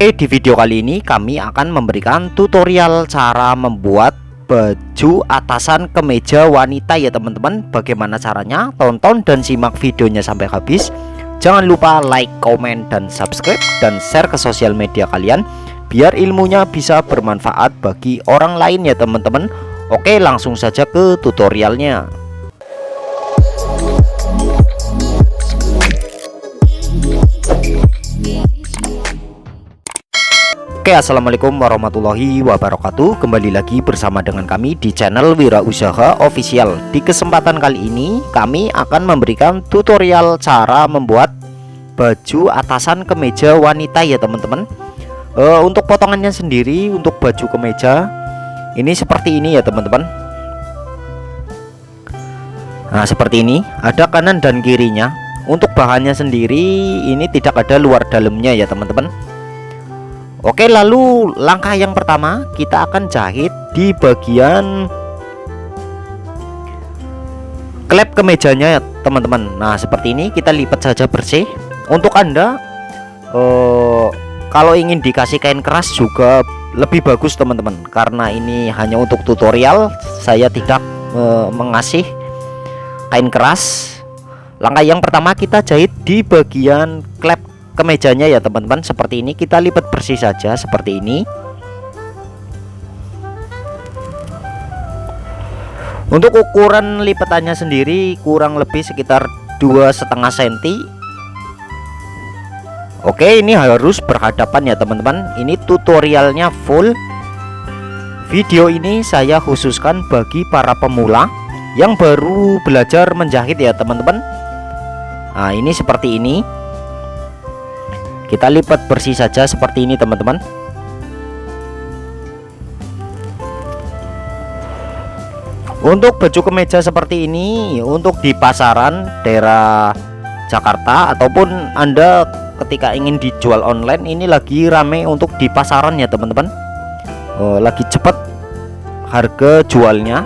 Di video kali ini kami akan memberikan tutorial cara membuat baju atasan kemeja wanita ya teman-teman. Bagaimana caranya? Tonton dan simak videonya sampai habis. Jangan lupa like, komen, dan subscribe, dan share ke sosial media kalian biar ilmunya bisa bermanfaat bagi orang lain ya teman-teman. Oke, langsung saja ke tutorialnya. Oke, assalamualaikum warahmatullahi wabarakatuh. Kembali lagi bersama dengan kami di channel Wirausaha Official. Di kesempatan kali ini kami akan memberikan tutorial cara membuat baju atasan kemeja wanita ya teman-teman. Untuk potongannya sendiri untuk baju kemeja ini seperti ini ya teman-teman. Nah, seperti ini, ada kanan dan kirinya. Untuk bahannya sendiri ini tidak ada luar dalamnya ya teman-teman. Oke, lalu langkah yang pertama kita akan jahit di bagian klep kemejanya ya teman-teman. Nah, seperti ini kita lipat saja bersih. Untuk Anda kalau ingin dikasih kain keras juga lebih bagus teman-teman, karena ini hanya untuk tutorial, saya tidak mengasih kain keras. Langkah yang pertama kita jahit di bagian klep kemejanya ya teman-teman. Seperti ini kita lipat bersih saja seperti ini. Untuk ukuran lipatannya sendiri kurang lebih sekitar 2,5 cm. Oke, ini harus berhadapan ya teman-teman. Ini tutorialnya full. Video ini saya khususkan bagi para pemula yang baru belajar menjahit ya teman-teman. Nah, ini seperti ini. Kita lipat bersih saja seperti ini teman-teman. Untuk baju kemeja seperti ini untuk di pasaran daerah Jakarta ataupun Anda ketika ingin dijual online, ini lagi rame untuk di pasaran ya teman-teman. Lagi cepat harga jualnya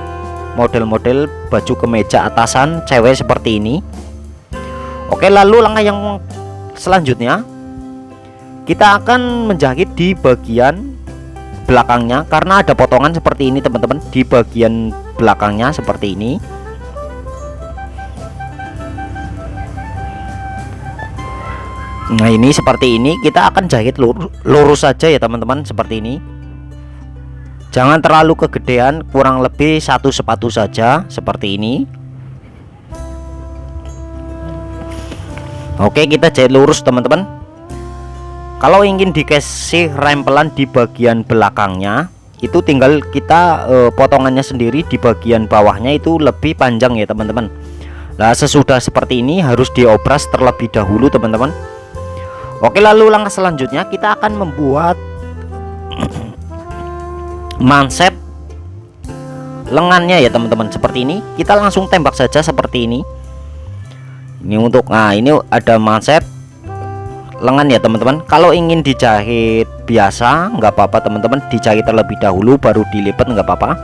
model-model baju kemeja atasan cewek seperti ini. Oke, lalu langkah yang selanjutnya kita akan menjahit di bagian belakangnya, karena ada potongan seperti ini teman-teman. Di bagian belakangnya seperti ini. Nah, ini seperti ini kita akan jahit lurus saja ya teman-teman, seperti ini. Jangan terlalu kegedean, kurang lebih satu sepatu saja seperti ini. Oke, kita jahit lurus teman-teman. Kalau ingin dikasih rempelan di bagian belakangnya, itu tinggal kita potongannya sendiri di bagian bawahnya itu lebih panjang ya teman-teman. Nah, sesudah seperti ini harus diobras terlebih dahulu teman-teman. Oke, lalu langkah selanjutnya kita akan membuat manset lengannya ya teman-teman. Seperti ini, kita langsung tembak saja seperti ini. Ini untuk, nah ini ada manset lengan ya teman-teman. Kalau ingin dijahit biasa nggak apa-apa teman-teman, dijahit terlebih dahulu baru dilipat nggak apa-apa.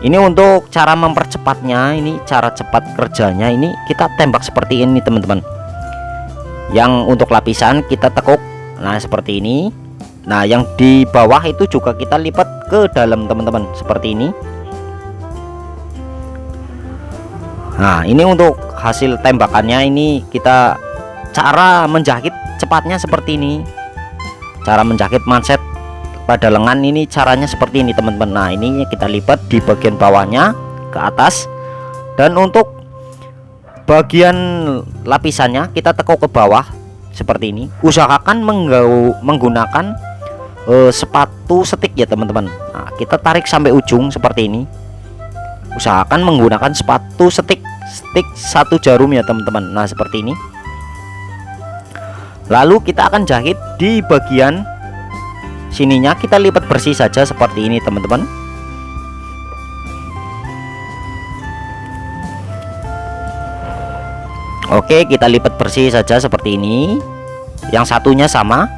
Ini untuk cara mempercepatnya, ini cara cepat kerjanya, ini kita tembak seperti ini teman-teman. Yang untuk lapisan kita tekuk, nah seperti ini. Nah, yang di bawah itu juga kita lipat ke dalam teman-teman seperti ini. Nah, ini untuk hasil tembakannya. Ini kita cara menjahit cepatnya seperti ini. Cara menjahit manset pada lengan ini caranya seperti ini teman-teman. Nah, ini kita lipat di bagian bawahnya ke atas, dan untuk bagian lapisannya kita tekuk ke bawah seperti ini. Usahakan menggunakan sepatu setik ya teman-teman. Nah, kita tarik sampai ujung seperti ini. Usahakan menggunakan sepatu setik 1 jarum ya teman-teman. Nah, seperti ini. Lalu kita akan jahit di bagian sininya, kita lipat bersih saja seperti ini teman-teman. Oke, kita lipat bersih saja seperti ini. Yang satunya sama.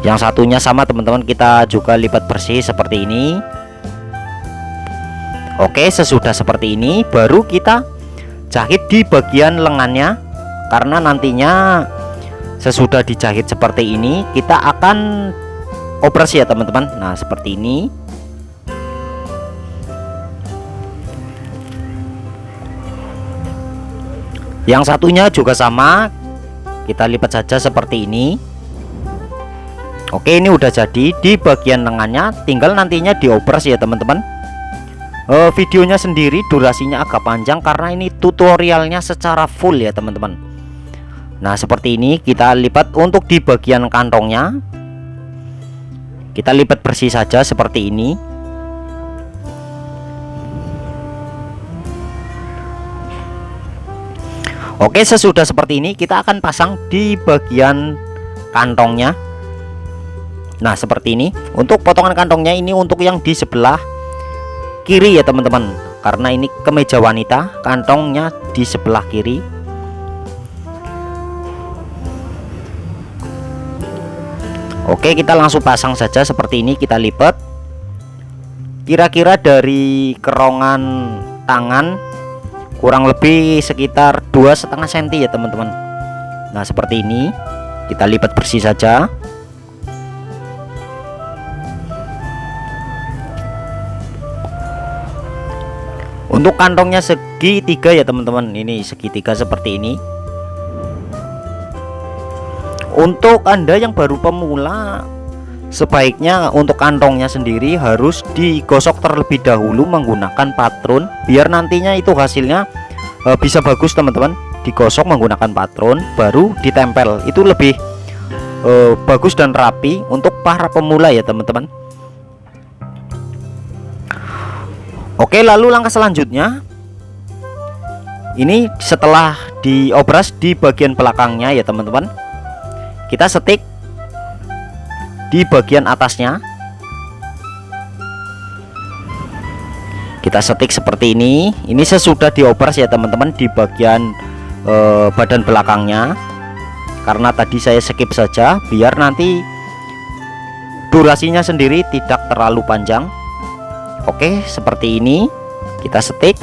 Yang satunya sama teman-teman, kita juga lipat bersih seperti ini. Oke, sesudah seperti ini baru kita jahit di bagian lengannya, karena nantinya sesudah dijahit seperti ini kita akan operasi ya teman-teman. Nah seperti ini. Yang satunya juga sama, kita lipat saja seperti ini. Oke, ini udah jadi di bagian lengannya, tinggal nantinya dioperasi ya teman-teman. Videonya sendiri durasinya agak panjang karena ini tutorialnya secara full ya teman-teman. Nah seperti ini kita lipat. Untuk di bagian kantongnya kita lipat bersih saja seperti ini. Oke, sesudah seperti ini kita akan pasang di bagian kantongnya. Nah seperti ini. Untuk potongan kantongnya ini untuk yang di sebelah kiri ya teman-teman, karena ini kemeja wanita, kantongnya di sebelah kiri. Oke, kita langsung pasang saja seperti ini. Kita lipat kira-kira dari kerongkan tangan kurang lebih sekitar 2,5 cm ya teman-teman. Nah seperti ini kita lipat bersih saja. Untuk kantongnya segitiga ya teman-teman, ini segitiga seperti ini. Untuk Anda yang baru pemula, sebaiknya untuk kantongnya sendiri harus digosok terlebih dahulu menggunakan patron, biar nantinya itu hasilnya bisa bagus teman-teman. Digosok menggunakan patron baru ditempel, itu lebih bagus dan rapi untuk para pemula ya teman-teman. Oke, lalu langkah selanjutnya ini setelah diobras di bagian belakangnya ya teman-teman, kita setik di bagian atasnya. Kita setik seperti ini. Ini sesudah diobras ya teman-teman di bagian badan belakangnya, karena tadi saya skip saja biar nanti durasinya sendiri tidak terlalu panjang. Oke, seperti ini kita setik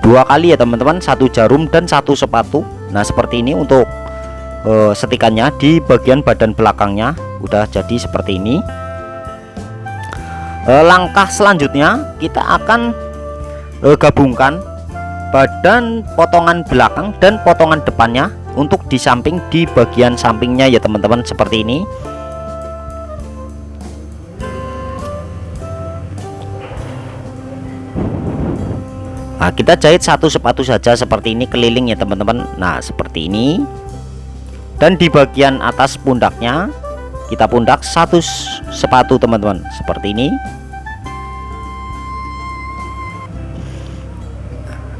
2 kali ya teman-teman, 1 jarum dan 1 sepatu. Nah seperti ini untuk setikannya di bagian badan belakangnya udah jadi seperti ini. Langkah selanjutnya kita akan gabungkan badan potongan belakang dan potongan depannya untuk di samping, di bagian sampingnya ya teman-teman, seperti ini. Nah kita jahit 1 sepatu saja seperti ini keliling ya teman-teman. Nah seperti ini. Dan di bagian atas pundaknya kita pundak 1 sepatu teman-teman, seperti ini.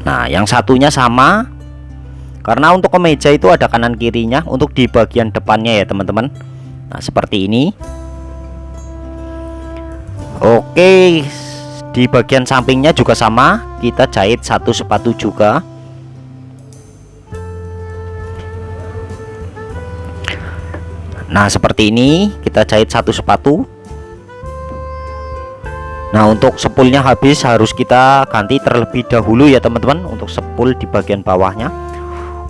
Nah yang satunya sama, karena untuk kemeja itu ada kanan kirinya. Untuk di bagian depannya ya teman-teman. Nah seperti ini. Oke, di bagian sampingnya juga sama, kita jahit 1 sepatu juga. Nah seperti ini kita jahit 1 sepatu. Nah untuk spoolnya habis, harus kita ganti terlebih dahulu ya teman-teman, untuk spool di bagian bawahnya.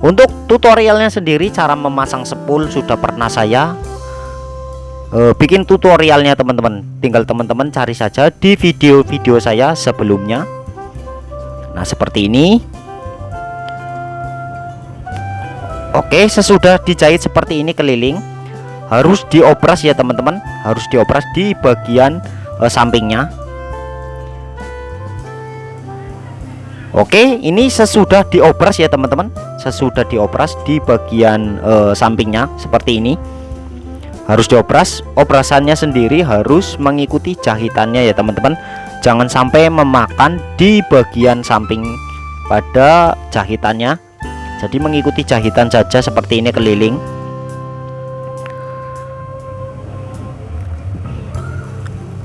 Untuk tutorialnya sendiri, cara memasang spool sudah pernah saya bikin tutorialnya teman-teman. Tinggal teman-teman cari saja di video-video saya sebelumnya. Nah seperti ini. Oke, sesudah dijahit seperti ini keliling, harus diobras ya teman-teman, harus diobras di bagian sampingnya. Oke, ini sesudah diobras ya teman-teman, sesudah diobras di bagian sampingnya seperti ini. Harus diobras, obrasannya sendiri harus mengikuti jahitannya ya teman-teman. Jangan sampai memakan di bagian samping pada jahitannya. Jadi mengikuti jahitan saja seperti ini keliling.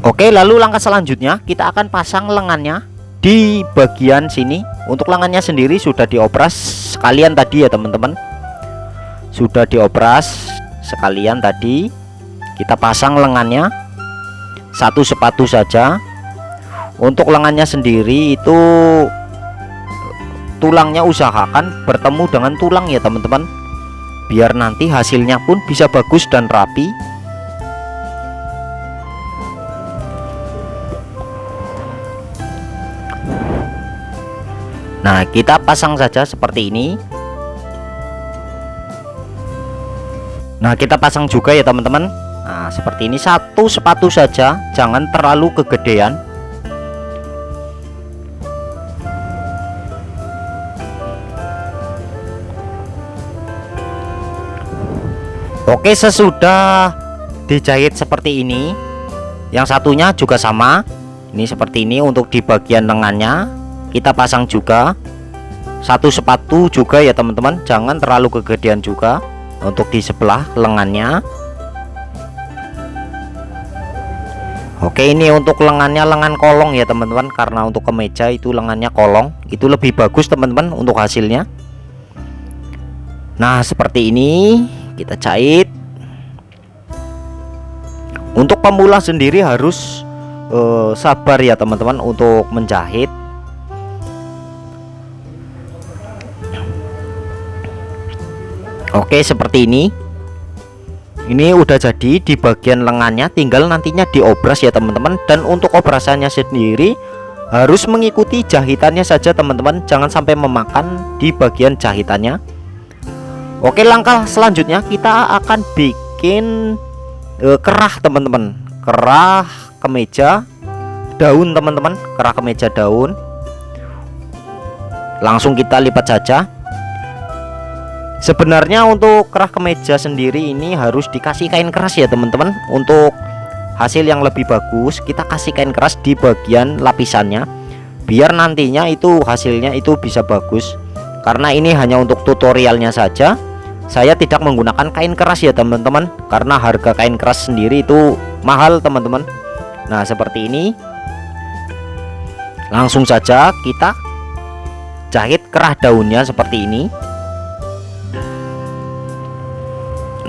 Oke, lalu langkah selanjutnya kita akan pasang lengannya di bagian sini. Untuk lengannya sendiri sudah diobras sekalian tadi ya teman-teman, sudah diobras sekalian tadi. Kita pasang lengannya 1 sepatu saja. Untuk lengannya sendiri itu tulangnya usahakan bertemu dengan tulang ya teman-teman, biar nanti hasilnya pun bisa bagus dan rapi. Nah, kita pasang saja seperti ini. Nah, kita pasang juga ya teman-teman. Nah, seperti ini, satu sepatu saja, jangan terlalu kegedean. Oke, sesudah dijahit seperti ini, yang satunya juga sama. Ini seperti ini untuk di bagian lengannya. Kita pasang juga satu sepatu juga ya teman-teman, jangan terlalu kegedean juga untuk di sebelah lengannya. Oke, ini untuk lengannya lengan kolong ya teman-teman, karena untuk kemeja itu lengannya kolong, itu lebih bagus teman-teman untuk hasilnya. Nah, seperti ini kita jahit. Untuk pemula sendiri harus sabar ya teman-teman untuk menjahit. Oke, seperti ini. Ini udah jadi di bagian lengannya, tinggal nantinya diobras ya teman-teman. Dan untuk obrasannya sendiri harus mengikuti jahitannya saja teman-teman, jangan sampai memakan di bagian jahitannya. Oke, langkah selanjutnya kita akan bikin kerah teman-teman, kerah kemeja daun teman-teman, kerah kemeja daun. Langsung kita lipat saja. Sebenarnya untuk kerah kemeja sendiri ini harus dikasih kain keras ya teman-teman. Untuk hasil yang lebih bagus kita kasih kain keras di bagian lapisannya, biar nantinya itu hasilnya itu bisa bagus. Karena ini hanya untuk tutorialnya saja, saya tidak menggunakan kain keras ya teman-teman, karena harga kain keras sendiri itu mahal teman-teman. Nah, seperti ini. Langsung saja kita jahit kerah daunnya seperti ini.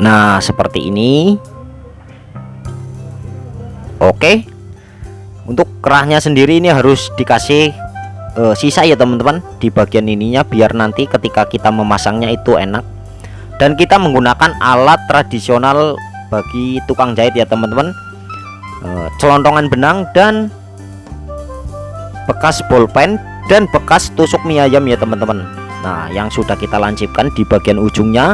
Nah, seperti ini. Oke, untuk kerahnya sendiri ini harus dikasih sisa ya teman-teman di bagian ininya, biar nanti ketika kita memasangnya itu enak. Dan kita menggunakan alat tradisional bagi tukang jahit ya teman-teman, celontongan benang dan bekas bolpen dan bekas tusuk mie ayam ya teman-teman. Nah, yang sudah kita lancipkan di bagian ujungnya.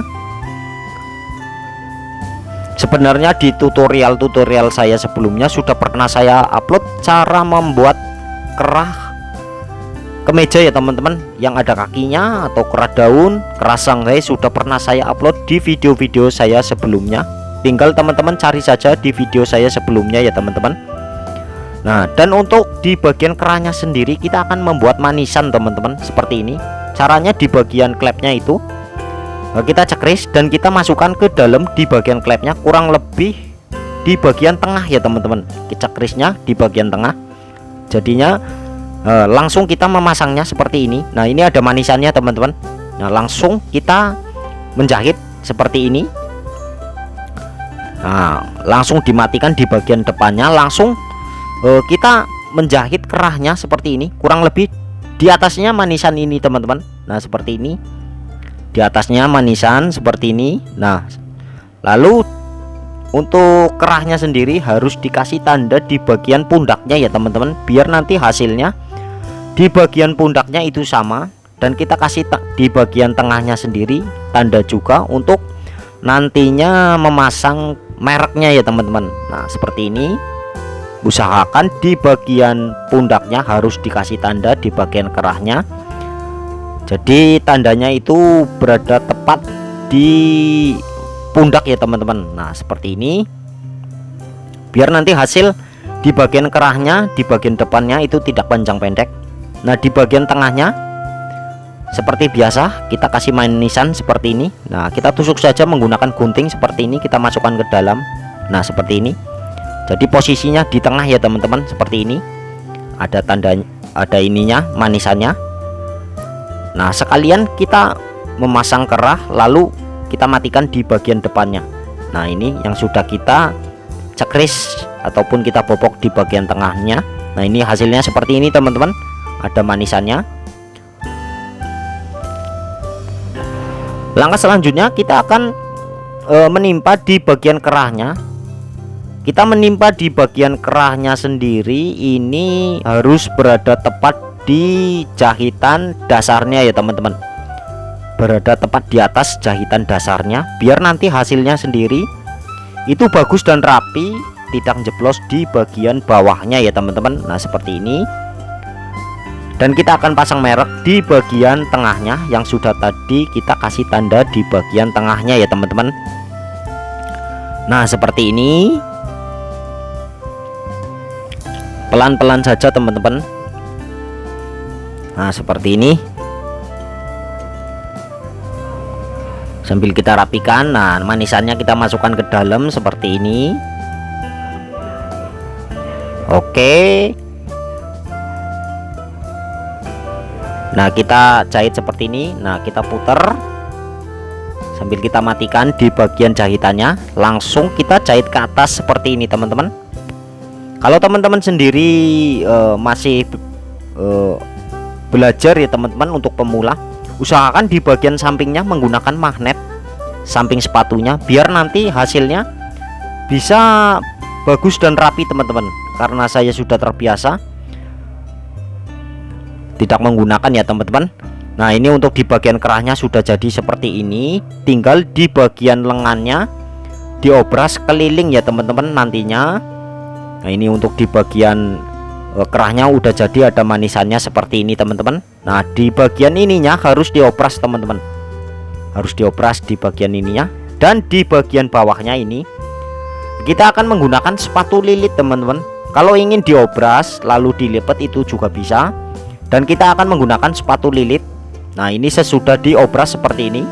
Sebenarnya di tutorial saya sebelumnya sudah pernah saya upload cara membuat kerah kemeja ya teman-teman, yang ada kakinya atau kerah daun, kerah sangrai, sudah pernah saya upload di video-video saya sebelumnya. Tinggal teman-teman cari saja di video saya sebelumnya ya teman-teman. Nah, dan untuk di bagian kerahnya sendiri kita akan membuat manisan teman-teman, seperti ini. Caranya di bagian klepnya itu kita cekris dan kita masukkan ke dalam di bagian klepnya, kurang lebih di bagian tengah ya teman-teman. Kita cekrisnya di bagian tengah, jadinya langsung kita memasangnya seperti ini. Nah, ini ada manisannya teman-teman. Nah, langsung kita menjahit seperti ini. Nah, langsung dimatikan di bagian depannya, langsung kita menjahit kerahnya seperti ini, kurang lebih di atasnya manisan ini teman-teman. Nah, seperti ini, di atasnya manisan seperti ini. Nah, lalu untuk kerahnya sendiri harus dikasih tanda di bagian pundaknya ya teman-teman, biar nanti hasilnya di bagian pundaknya itu sama. Dan kita kasih di bagian tengahnya sendiri tanda juga untuk nantinya memasang mereknya ya teman-teman. Nah, seperti ini. Usahakan di bagian pundaknya harus dikasih tanda di bagian kerahnya, jadi tandanya itu berada tepat di pundak ya teman-teman. Nah, seperti ini, biar nanti hasil di bagian kerahnya di bagian depannya itu tidak panjang pendek. Nah, di bagian tengahnya seperti biasa kita kasih manisan seperti ini. Nah, kita tusuk saja menggunakan gunting seperti ini, kita masukkan ke dalam. Nah, seperti ini. Jadi posisinya di tengah ya teman-teman, seperti ini. Ada tandanya, ada ininya, manisannya. Nah, sekalian kita memasang kerah, lalu kita matikan di bagian depannya. Nah, ini yang sudah kita cekris ataupun kita bobok di bagian tengahnya. Nah, ini hasilnya seperti ini teman-teman. Ada manisannya. Langkah selanjutnya kita akan menimpa di bagian kerahnya. Kita menimpa di bagian kerahnya sendiri, ini harus berada tepat di jahitan dasarnya ya teman-teman, berada tepat di atas jahitan dasarnya, biar nanti hasilnya sendiri itu bagus dan rapi, tidak jeplos di bagian bawahnya ya teman-teman. Nah seperti ini. Dan kita akan pasang merek di bagian tengahnya, yang sudah tadi kita kasih tanda di bagian tengahnya ya teman-teman. Nah seperti ini, pelan-pelan saja teman-teman. Nah seperti ini, sambil kita rapikan. Nah manisannya kita masukkan ke dalam seperti ini. Oke. Nah kita jahit seperti ini. Nah kita putar sambil kita matikan di bagian jahitannya, langsung kita jahit ke atas seperti ini teman-teman. Kalau teman-teman sendiri masih belajar ya teman-teman, untuk pemula usahakan di bagian sampingnya menggunakan magnet samping sepatunya, biar nanti hasilnya bisa bagus dan rapi teman-teman. Karena saya sudah terbiasa tidak menggunakan ya teman-teman. Nah ini untuk di bagian kerahnya sudah jadi seperti ini, tinggal di bagian lengannya diobras keliling ya teman-teman nantinya. Nah ini untuk di bagian kerahnya udah jadi, ada manisannya seperti ini teman-teman. Nah di bagian ininya harus diobras teman-teman, harus diobras di bagian ininya. Dan di bagian bawahnya ini kita akan menggunakan sepatu lilit teman-teman. Kalau ingin diobras lalu dilipat itu juga bisa, dan kita akan menggunakan sepatu lilit. Nah ini sesudah diobras seperti ini,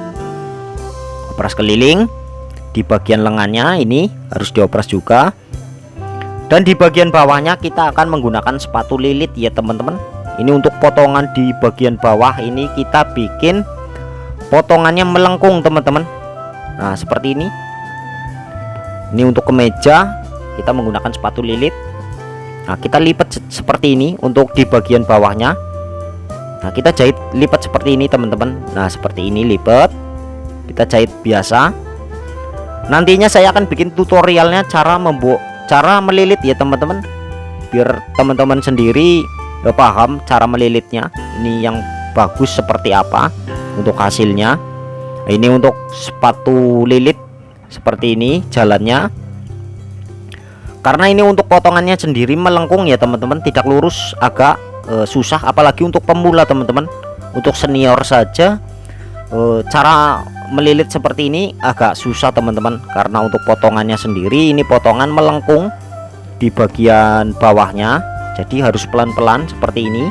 obras keliling di bagian lengannya ini harus diobras juga. Dan di bagian bawahnya kita akan menggunakan sepatu lilit ya teman-teman. Ini untuk potongan di bagian bawah ini kita bikin potongannya melengkung teman-teman. Nah seperti ini. Ini untuk kemeja kita menggunakan sepatu lilit. Nah kita lipat seperti ini untuk di bagian bawahnya. Nah kita jahit lipat seperti ini teman-teman. Nah seperti ini lipat, kita jahit biasa. Nantinya saya akan bikin tutorialnya cara melilit ya teman-teman, biar teman-teman sendiri paham cara melilitnya. Ini yang bagus seperti apa untuk hasilnya. Ini untuk sepatu lilit seperti ini jalannya. Karena ini untuk potongannya sendiri melengkung ya teman-teman, tidak lurus, agak susah apalagi untuk pemula teman-teman. Untuk senior saja cara melilit seperti ini agak susah teman-teman, karena untuk potongannya sendiri ini potongan melengkung di bagian bawahnya, jadi harus pelan-pelan seperti ini,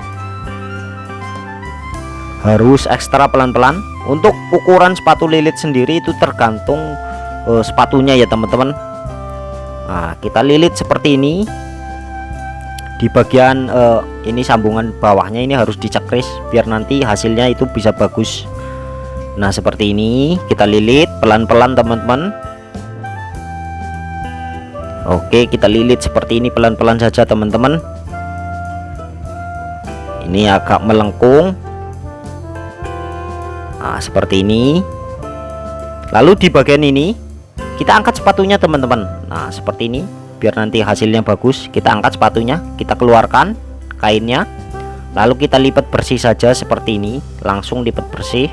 harus ekstra pelan-pelan. Untuk ukuran sepatu lilit sendiri itu tergantung sepatunya ya teman-teman. Nah kita lilit seperti ini. Di bagian ini sambungan bawahnya ini harus dicekris biar nanti hasilnya itu bisa bagus. Nah seperti ini kita lilit pelan-pelan teman-teman. Oke kita lilit seperti ini pelan-pelan saja teman-teman. Ini agak melengkung. Nah seperti ini. Lalu di bagian ini kita angkat sepatunya teman-teman. Nah seperti ini, biar nanti hasilnya bagus. Kita angkat sepatunya, kita keluarkan kainnya, lalu kita lipat bersih saja seperti ini. Langsung lipat bersih.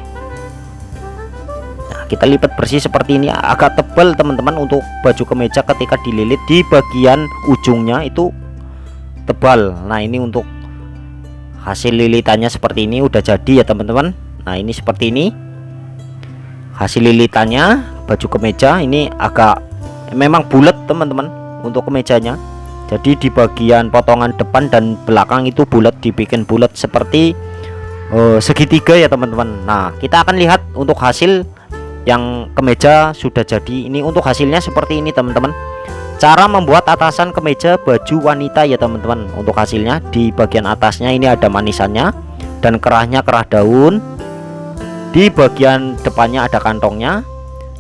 Nah kita lipat bersih seperti ini, agak tebal teman-teman. Untuk baju kemeja ketika dililit di bagian ujungnya itu tebal. Nah ini untuk hasil lilitannya seperti ini udah jadi ya teman-teman. Nah ini seperti ini hasil lilitannya baju kemeja. Ini agak memang bulat teman-teman untuk kemejanya, jadi di bagian potongan depan dan belakang itu bulat, dibikin bulat seperti segitiga ya teman-teman. Nah kita akan lihat untuk hasil yang kemeja sudah jadi. Ini untuk hasilnya seperti ini teman-teman, cara membuat atasan kemeja baju wanita ya teman-teman. Untuk hasilnya di bagian atasnya ini ada manisannya dan kerahnya kerah daun. Di bagian depannya ada kantongnya.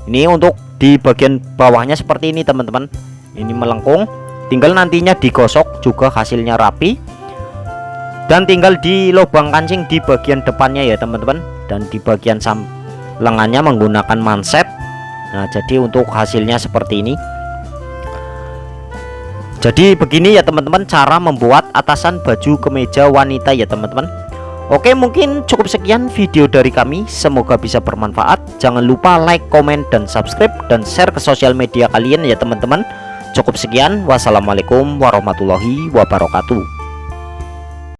Ini untuk di bagian bawahnya seperti ini teman-teman. Ini melengkung, tinggal nantinya digosok juga hasilnya rapi. Dan tinggal di lubang kancing di bagian depannya ya teman-teman. Dan di bagian lengannya menggunakan manset. Nah, jadi untuk hasilnya seperti ini. Jadi begini ya teman-teman, cara membuat atasan baju kemeja wanita ya teman-teman. Oke, mungkin cukup sekian video dari kami, semoga bisa bermanfaat. Jangan lupa like, komen, dan subscribe, dan share ke sosial media kalian ya teman-teman. Cukup sekian, wassalamualaikum warahmatullahi wabarakatuh.